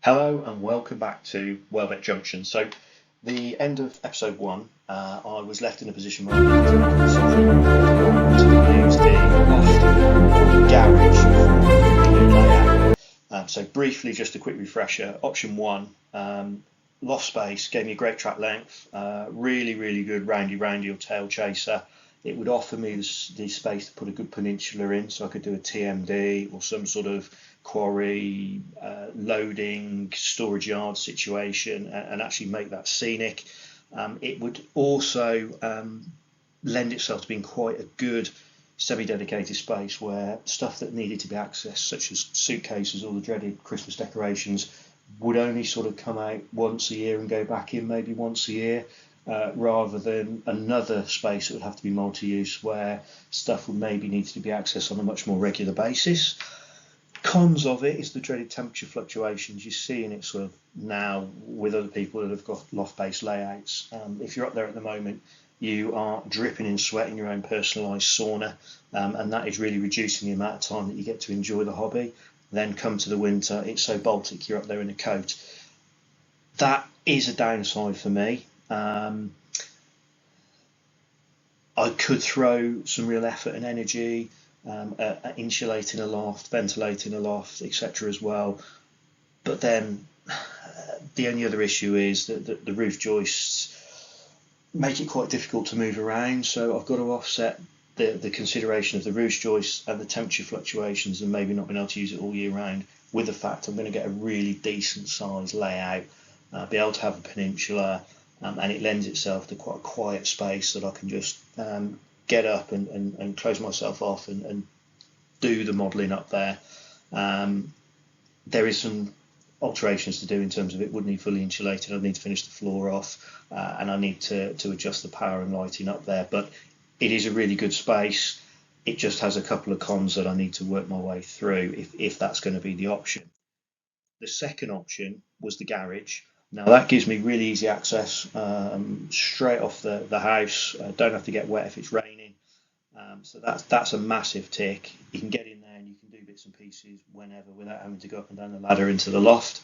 Hello and welcome back to Welbeck Junction. So, the end of episode one, I was left in a position where I needed to make a decision whether I wanted to use the loft or the garage for the new layout. So, briefly, just a quick refresher. Option one, loft space, gave me a great track length, really good roundy or tail chaser. It would offer me the space to put a good peninsula in, so I could do a TMD or some sort of quarry, loading, storage yard situation, and actually make that scenic. It would also lend itself to being quite a good semi-dedicated space where stuff that needed to be accessed, such as suitcases or the dreaded Christmas decorations, would only sort of come out once a year and go back in maybe once a year. Rather than another space that would have to be multi-use where stuff would maybe need to be accessed on a much more regular basis. Cons of it is the dreaded temperature fluctuations. You're seeing it sort of now with other people that have got loft-based layouts. If you're up there at the moment, you are dripping in sweat in your own personalised sauna, and that is really reducing the amount of time that you get to enjoy the hobby. Then come to the winter, it's so Baltic, you're up there in a coat. That is a downside for me. I could throw some real effort and energy at insulating a loft, ventilating a loft, etc. as well. But then the only other issue is that the roof joists make it quite difficult to move around. So I've got to offset the consideration of the roof joists and the temperature fluctuations and maybe not being able to use it all year round with the fact I'm going to get a really decent size layout, be able to have a peninsula, and it lends itself to quite a quiet space that I can just get up and close myself off and do the modelling up there. There is some alterations to do in terms of it would need fully insulated. I'd need to finish the floor off, and I need to adjust the power and lighting up there. But it is a really good space. It just has a couple of cons that I need to work my way through if that's going to be the option. The second option was the garage. Now that gives me really easy access straight off the house. Don't have to get wet if it's raining. So that's a massive tick. You can get in there and you can do bits and pieces whenever without having to go up and down the ladder into the loft.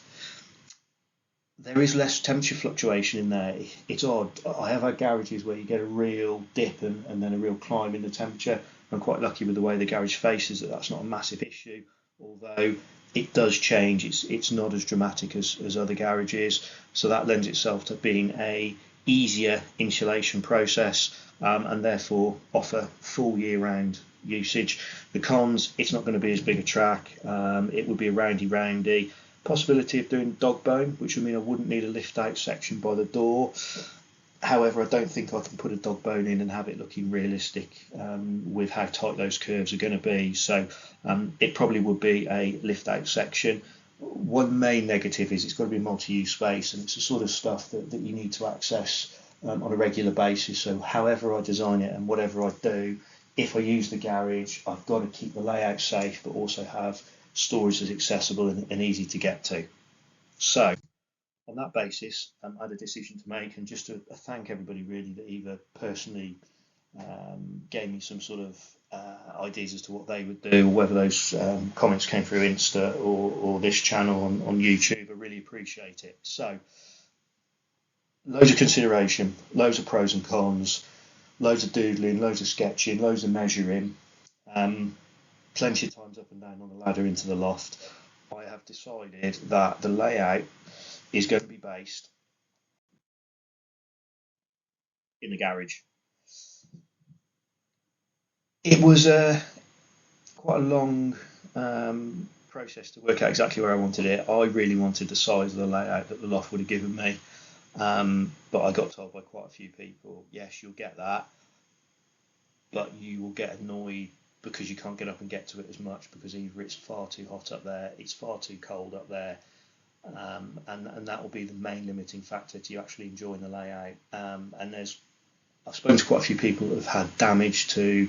There is less temperature fluctuation in there. It's odd. I have had garages where you get a real dip and then a real climb in the temperature. I'm quite lucky with the way the garage faces that that's not a massive issue, although it does change. It's not as dramatic as other garages, so that lends itself to being a easier insulation process, and therefore offer full year-round usage. The cons: it's not going to be as big a track. It would be a roundy. Possibility of doing dog bone, which would mean I wouldn't need a lift out section by the door. However, I don't think I can put a dog bone in and have it looking realistic with how tight those curves are going to be. So it probably would be a lift out section. One main negative is it's got to be multi-use space, and it's the sort of stuff that you need to access on a regular basis. So however I design it and whatever I do, if I use the garage, I've got to keep the layout safe, but also have storage that's accessible and easy to get to. So on that basis, I had a decision to make, and just to thank everybody really that either personally gave me some sort of ideas as to what they would do, or whether those comments came through Insta or this channel on YouTube. I really appreciate it. So loads of consideration, loads of pros and cons, loads of doodling, loads of sketching, loads of measuring, plenty of times up and down on the ladder into the loft. I have decided that the layout is going to be based in the garage. It was quite a long process to work out exactly where I wanted it. I really wanted the size of the layout that the loft would have given me, but I got told by quite a few people, yes, you'll get that, but you will get annoyed because you can't get up and get to it as much, because either it's far too hot up there, it's far too cold up there, and that will be the main limiting factor to you actually enjoying the layout. And I've spoken to quite a few people that have had damage to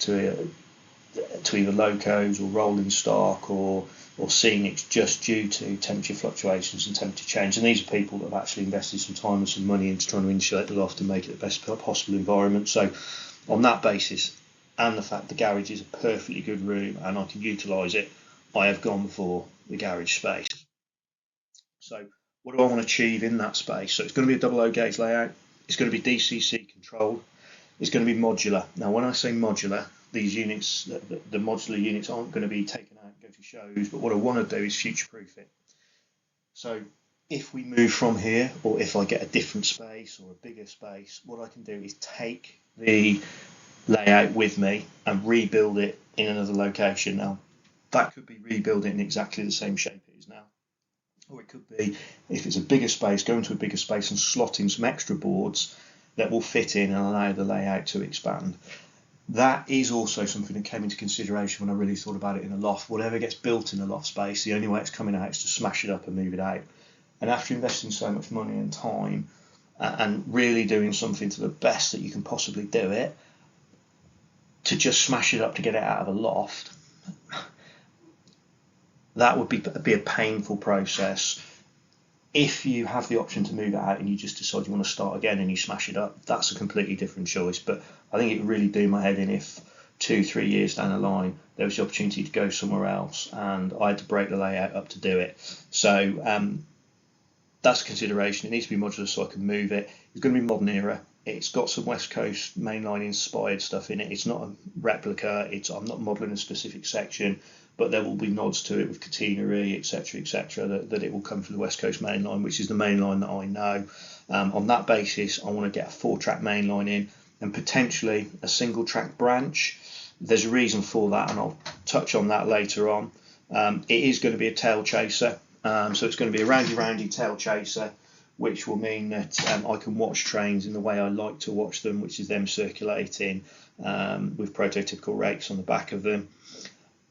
either locos or rolling stock or scenics just due to temperature fluctuations and temperature change. And these are people that have actually invested some time and some money into trying to insulate the loft and make it the best possible environment. So on that basis, and the fact the garage is a perfectly good room and I can utilise it, I have gone for the garage space. So what do I want to achieve in that space? So it's going to be a double O gauge layout. It's going to be DCC controlled. It's going to be modular. Now, when I say modular, these units, the modular units aren't going to be taken out and go to shows, but what I want to do is future-proof it. So if we move from here, or if I get a different space or a bigger space, what I can do is take the layout with me and rebuild it in another location. Now, that could be rebuilding in exactly the same shape it is now. Or it could be, if it's a bigger space, go into a bigger space and slot in some extra boards that will fit in and allow the layout to expand. That is also something that came into consideration when I really thought about it in a loft. Whatever gets built in a loft space, the only way it's coming out is to smash it up and move it out. And after investing so much money and time and really doing something to the best that you can possibly do it, to just smash it up to get it out of a loft, that would be a painful process. If you have the option to move it out and you just decide you want to start again and you smash it up, that's a completely different choice. But I think it would really do my head in if 2-3 years down the line there was the opportunity to go somewhere else and I had to break the layout up to do it. So that's a consideration. It needs to be modular so I can move it. It's going to be modern era. It's got some West Coast mainline inspired stuff in it. It's not a replica. I'm not modelling a specific section, but there will be nods to it with catenary, etc., that it will come from the West Coast mainline, which is the mainline that I know. On that basis, I want to get a 4-track mainline in and potentially a single track branch. There's a reason for that, and I'll touch on that later on. It is going to be a tail chaser, so it's going to be a roundy tail chaser, which will mean that I can watch trains in the way I like to watch them, which is them circulating with prototypical rakes on the back of them.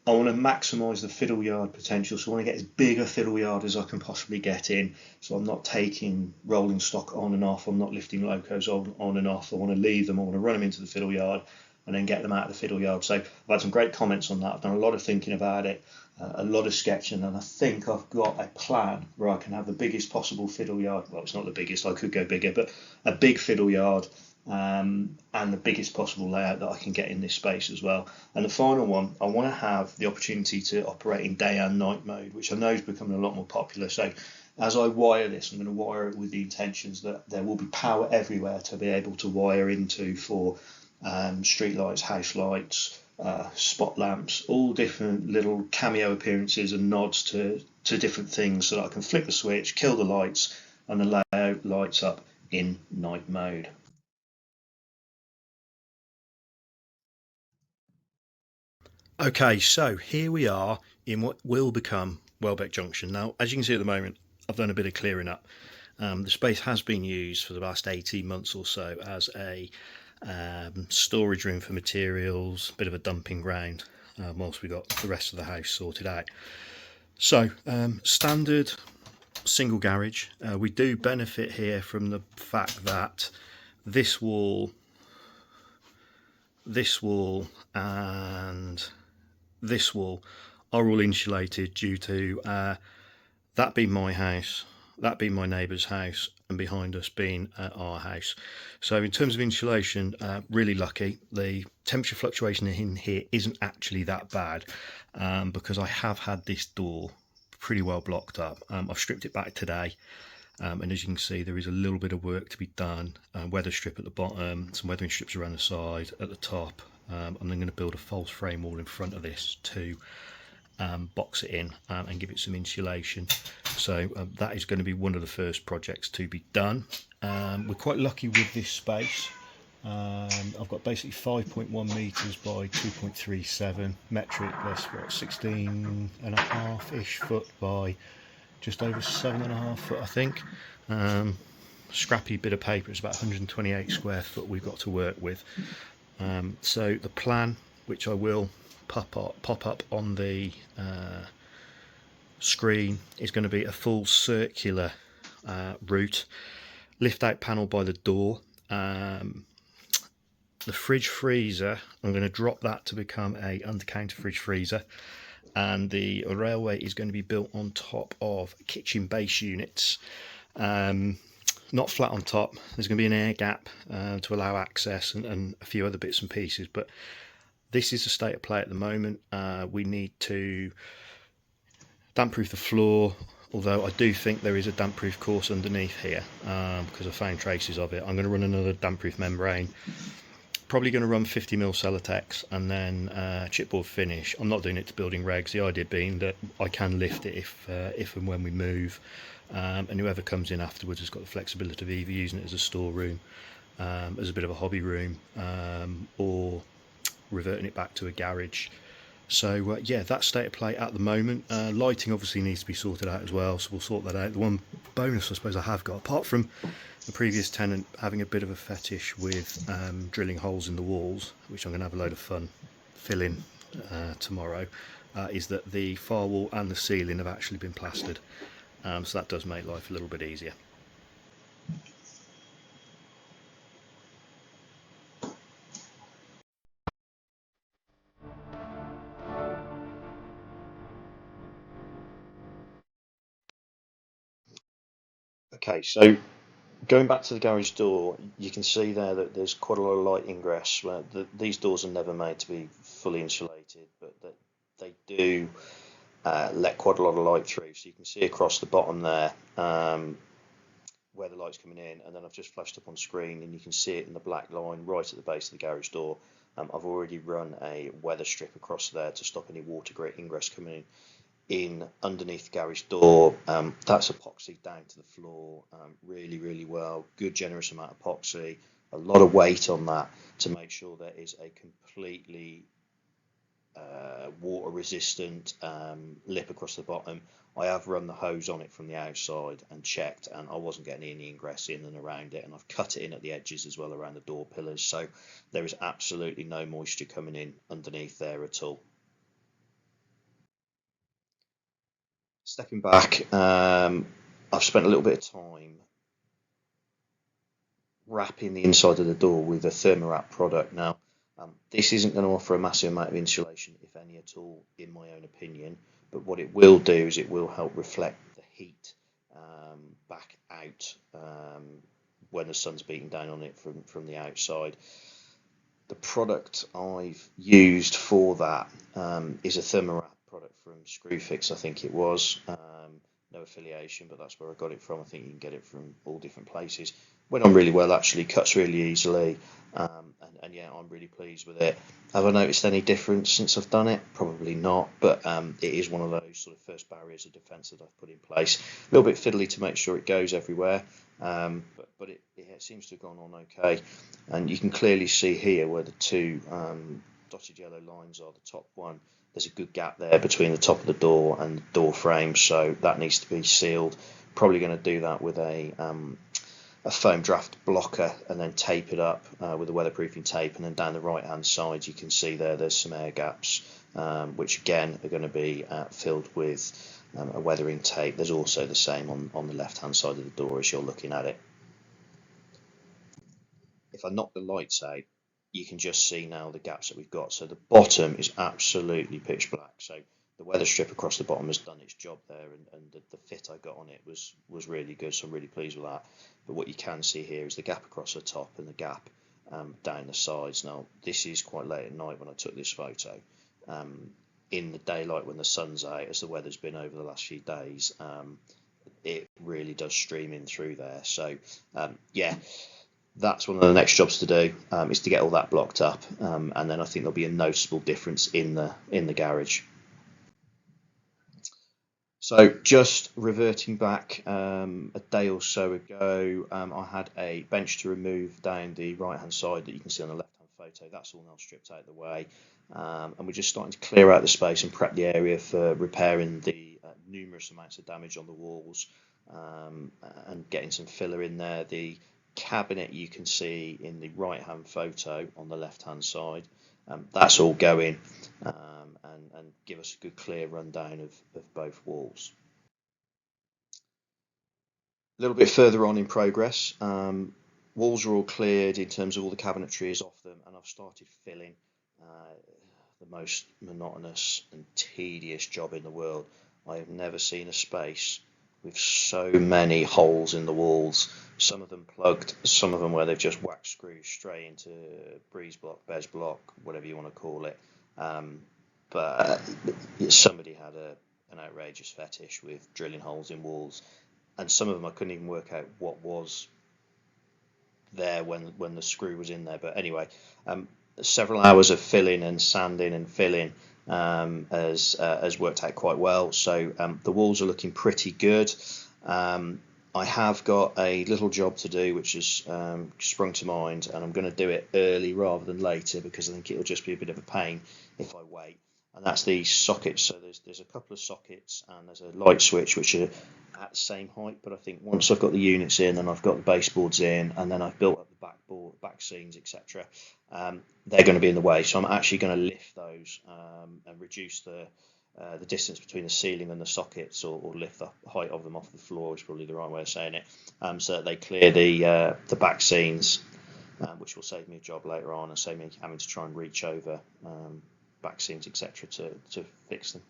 I want to maximise the fiddle yard potential, so I want to get as big a fiddle yard as I can possibly get in. So I'm not taking rolling stock on and off, I'm not lifting locos on and off. I want to leave them, I want to run them into the fiddle yard and then get them out of the fiddle yard. So I've had some great comments on that. I've done a lot of thinking about it, a lot of sketching, and I think I've got a plan where I can have the biggest possible fiddle yard. Well, it's not the biggest, I could go bigger, but a big fiddle yard and the biggest possible layout that I can get in this space as well. And the final one, I want to have the opportunity to operate in day and night mode, which I know is becoming a lot more popular. So as I wire this, I'm going to wire it with the intentions that there will be power everywhere to be able to wire into for street lights, house lights, spot lamps, all different little cameo appearances and nods to different things, so that I can flick the switch, kill the lights, and the layout lights up in night mode. Okay, so here we are in what will become Welbeck Junction. Now, as you can see at the moment, I've done a bit of clearing up. The space has been used for the last 18 months or so as a storage room for materials, a bit of a dumping ground, whilst we got the rest of the house sorted out. So, standard single garage. We do benefit here from the fact that this wall, and this wall are all insulated due to that being my house, that being my neighbour's house, and behind us being our house. So in terms of insulation, really lucky. The temperature fluctuation in here isn't actually that bad because I have had this door pretty well blocked up. I've stripped it back today. And as you can see, there is a little bit of work to be done. Weather strip at the bottom, some weathering strips around the side, at the top. I'm then going to build a false frame wall in front of this to box it in and give it some insulation. So that is going to be one of the first projects to be done. We're quite lucky with this space. I've got basically 5.1 metres by 2.37 metric. That's what, 16.5-ish foot by just over 7.5 foot, I think. Scrappy bit of paper. It's about 128 square foot we've got to work with. So the plan, which I will pop up on the screen, is going to be a full circular route, lift out panel by the door. The fridge freezer, I'm going to drop that to become a under counter fridge freezer, and the railway is going to be built on top of kitchen base units, not flat on top. There's going to be an air gap to allow access and a few other bits and pieces, but this is the state of play at the moment. We need to damp proof the floor, although I do think there is a damp-proof course underneath here, because I found traces of it. I'm going to run another damp-proof membrane. Probably going to run 50mm Celotex and then chipboard finish. I'm not doing it to building regs. The idea being that I can lift it if and when we move, and whoever comes in afterwards has got the flexibility of either using it as a storeroom, as a bit of a hobby room, or reverting it back to a garage. So yeah, that's state of play at the moment. Lighting obviously needs to be sorted out as well, so we'll sort that out. The one bonus I suppose I have got, apart from the previous tenant having a bit of a fetish with drilling holes in the walls, which I'm going to have a load of fun filling tomorrow, is that the far wall and the ceiling have actually been plastered, so that does make life a little bit easier. Okay, so going back to the garage door, you can see there that there's quite a lot of light ingress. Where these doors are never made to be fully insulated, but they do let quite a lot of light through. So you can see across the bottom there where the light's coming in, and then I've just flashed up on screen, and you can see it in the black line right at the base of the garage door. I've already run a weather strip across there to stop any water ingress coming in underneath the garage door. That's epoxy down to the floor, really well. Good generous amount of epoxy, a lot of weight on that to make sure there is a completely water resistant lip across the bottom. I have run the hose on it from the outside and checked, and I wasn't getting any ingress in and around it, and I've cut it in at the edges as well around the door pillars, so there is absolutely no moisture coming in underneath there at all. Stepping back, I've spent a little bit of time wrapping the inside of the door with a thermowrap product. Now, this isn't going to offer a massive amount of insulation, if any at all, in my own opinion, but what it will do is it will help reflect the heat back out when the sun's beating down on it from the outside. The product I've used for that is a thermowrap product from Screwfix, I think it was. No affiliation, but that's where I got it from. I think you can get it from all different places. Went on really well, actually, cuts really easily, and yeah, I'm really pleased with it. Have I noticed any difference since I've done it? Probably not, but it is one of those sort of first barriers of defence that I've put in place. A little bit fiddly to make sure it goes everywhere, but it seems to have gone on okay. And you can clearly see here where the two dotted yellow lines are. The top one, there's a good gap there between the top of the door and the door frame, so that needs to be sealed. Probably going to do that with a foam draft blocker and then tape it up with a weatherproofing tape, and then down the right hand side you can see there's some air gaps, which again are going to be filled with a weathering tape. There's also the same on the left hand side of the door as you're looking at it. If I knock the lights out, you can just see now the gaps that we've got. So the bottom is absolutely pitch black, so the weather strip across the bottom has done its job there, and the fit I got on it was really good, so I'm really pleased with that. But what you can see here is the gap across the top and the gap down the sides. Now, this is quite late at night when I took this photo. In the daylight when the sun's out, as the weather's been over the last few days, it really does stream in through there. So yeah, that's one of the next jobs to do, is to get all that blocked up, and then I think there'll be a noticeable difference in the garage. So just reverting back a day or so ago, I had a bench to remove down the right hand side that you can see on the left hand photo. That's all now stripped out of the way, and we're just starting to clear out the space and prep the area for repairing the numerous amounts of damage on the walls, and getting some filler in there. The cabinet you can see in the right hand photo on the left hand side, that's all going, and give us a good clear rundown of both walls. A little bit further on in progress, walls are all cleared in terms of all the cabinetry is off them, and I've started filling. The most monotonous and tedious job in the world. I have never seen a space with so many holes in the walls, some of them plugged, some of them where they've just whacked screws straight into breeze block, beige block, whatever you want to call it. But somebody had an outrageous fetish with drilling holes in walls, and some of them I couldn't even work out what was there when the screw was in there. But anyway, several hours of filling and sanding and filling has worked out quite well. So the walls are looking pretty good. I have got a little job to do which has sprung to mind, and I'm going to do it early rather than later because I think it'll just be a bit of a pain if I wait. And that's the sockets. So there's a couple of sockets and there's a light switch which are at the same height, but I think once I've got the units in and I've got the baseboards in and then I've built up the back scenes, etc., they're going to be in the way. So I'm actually going to lift those and reduce the distance between the ceiling and the sockets, or lift the height of them off the floor is probably the right way of saying it, so that they clear the back scenes, which will save me a job later on and save me having to try and reach over back scenes, etc., to fix them.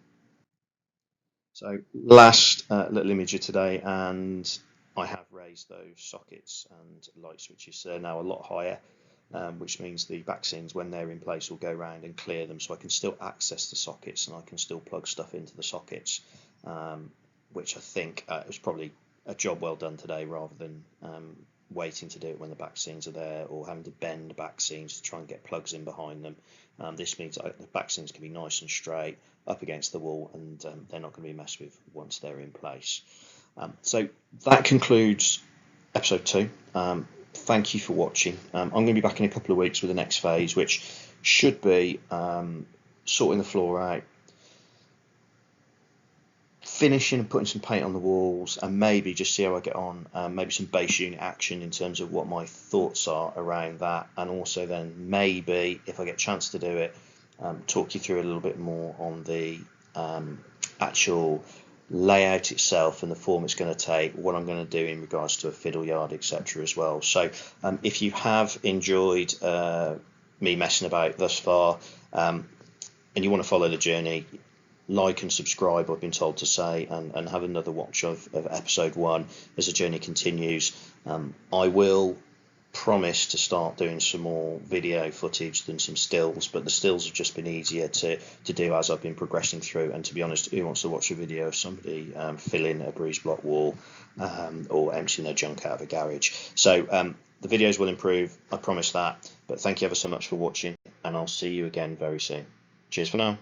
So last little image of today, and I have raised those sockets and light switches. They're now a lot higher, which means the back scenes, when they're in place, will go around and clear them, so I can still access the sockets and I can still plug stuff into the sockets, which I think is probably a job well done today, rather than waiting to do it when the back scenes are there or having to bend back scenes to try and get plugs in behind them. This means the back scenes can be nice and straight up against the wall, and they're not going to be messed with once they're in place. So that concludes episode 2. Thank you for watching. I'm going to be back in a couple of weeks with the next phase, which should be sorting the floor out, finishing and putting some paint on the walls, and maybe just see how I get on. Maybe some base unit action in terms of what my thoughts are around that, and also then maybe, if I get a chance to do it, talk you through a little bit more on the actual layout itself and the form it's going to take, what I'm going to do in regards to a fiddle yard, etc. as well. So if you have enjoyed me messing about thus far, and you want to follow the journey, like and subscribe, I've been told to say, and have another watch of episode 1 as the journey continues. I will promise to start doing some more video footage than some stills, but the stills have just been easier to do as I've been progressing through. And to be honest, who wants to watch a video of somebody filling a breeze block wall or emptying their junk out of a garage? So the videos will improve, I promise that. But thank you ever so much for watching, and I'll see you again very soon. Cheers for now.